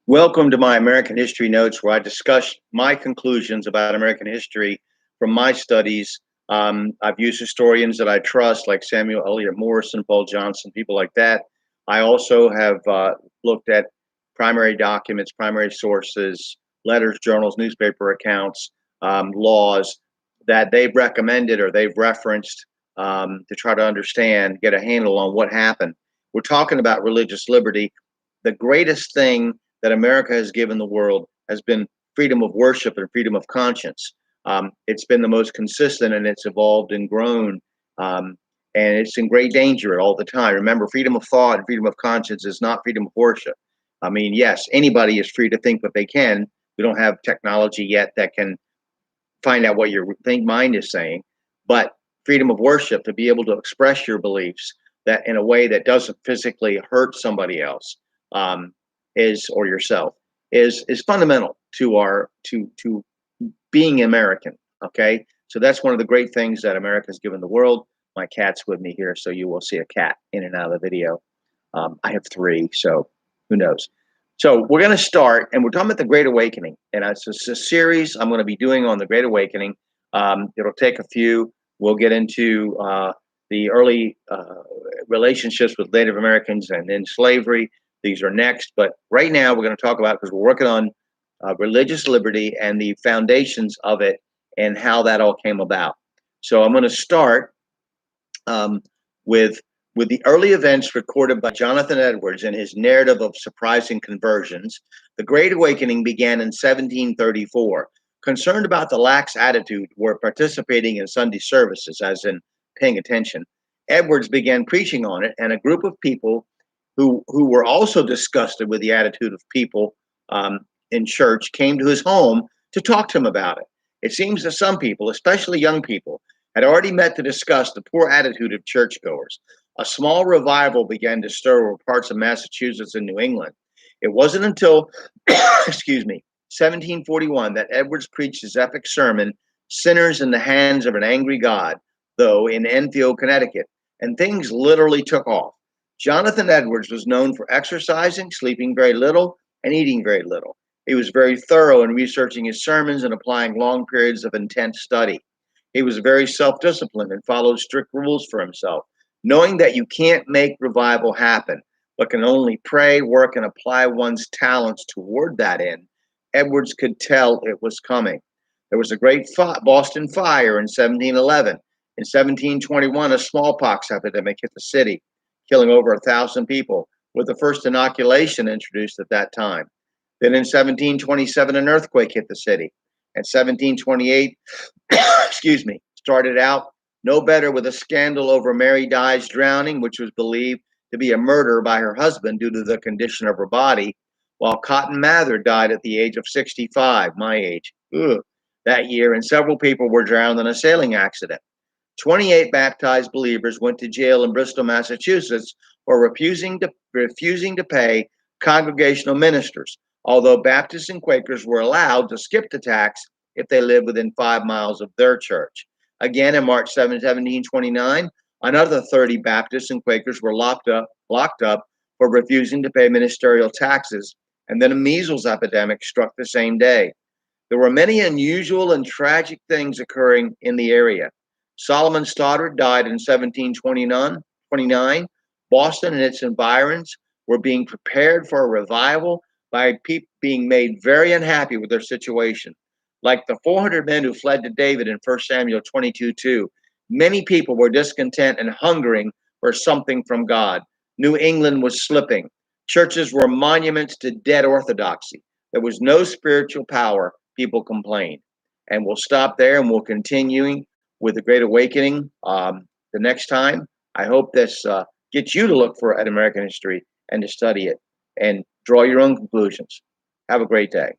Welcome to my American History Notes, where I discuss my conclusions about American history from my studies. I've used historians that I trust, like Samuel Eliot Morison, Paul Johnson, people like that. I also have looked at primary documents, primary sources, letters, journals, newspaper accounts, laws that they've recommended or they've referenced to try to understand, get a handle on what happened. We're talking about religious liberty. The greatest thing that America has given the world has been freedom of worship and freedom of conscience. It's been the most consistent, and it's evolved and grown, and it's in great danger all the time. Remember, freedom of thought and freedom of conscience is not freedom of worship. I mean, yes, anybody is free to think what they can. We don't have technology yet that can find out what your think mind is saying, but freedom of worship, to be able to express your beliefs that in a way that doesn't physically hurt somebody else, is or yourself, is fundamental to our to being American. Okay, so that's one of the great things that America's given the world. My cat's with me here, so you will see a cat in and out of the video. I have three, so who knows. So we're going to start, and we're talking about the Great Awakening, and it's a series I'm going to be doing on the Great Awakening. It'll take a few. We'll get into the early relationships with Native Americans and then slavery. These are next, but right now we're going to talk about, because we're working on religious liberty and the foundations of it and how that all came about. So I'm going to start with the early events recorded by Jonathan Edwards in his narrative of surprising conversions. The Great Awakening began in 1734. Concerned about the lax attitude were participating in Sunday services, as in paying attention, Edwards began preaching on it, and a group of people who were also disgusted with the attitude of people in church came to his home to talk to him about it. It seems that some people, especially young people, had already met to discuss the poor attitude of churchgoers. A small revival began to stir over parts of Massachusetts and New England. It wasn't until, excuse me, 1741 that Edwards preached his epic sermon, Sinners in the Hands of an Angry God, though in Enfield, Connecticut, and things literally took off. Jonathan Edwards was known for exercising, sleeping very little, and eating very little. He was very thorough in researching his sermons and applying long periods of intense study. He was very self-disciplined and followed strict rules for himself, knowing that you can't make revival happen, but can only pray, work, and apply one's talents toward that end. Edwards could tell it was coming. There was a great Boston fire in 1711. In 1721, a smallpox epidemic hit the city, killing over 1,000 people, with the first inoculation introduced at that time. Then in 1727, an earthquake hit the city. In 1728, excuse me, started out no better, with a scandal over Mary Dye's drowning, which was believed to be a murder by her husband due to the condition of her body, while Cotton Mather died at the age of 65, my age, that year, and several people were drowned in a sailing accident. 28 baptized believers went to jail in Bristol, Massachusetts, for refusing to pay congregational ministers, although Baptists and Quakers were allowed to skip the tax if they lived within 5 miles of their church. Again, in March 7, 1729, another 30 Baptists and Quakers were locked up for refusing to pay ministerial taxes, and then a measles epidemic struck the same day. There were many unusual and tragic things occurring in the area. Solomon Stoddard died in 1729. Boston and its environs were being prepared for a revival by people being made very unhappy with their situation. Like the 400 men who fled to David in 1 Samuel 22:2, many people were discontent and hungering for something from God. New England was slipping. Churches were monuments to dead orthodoxy. There was no spiritual power. People complained. And we'll stop there, and we'll continue with the Great Awakening the next time. I hope this gets you to look at American history and to study it and draw your own conclusions. Have a great day.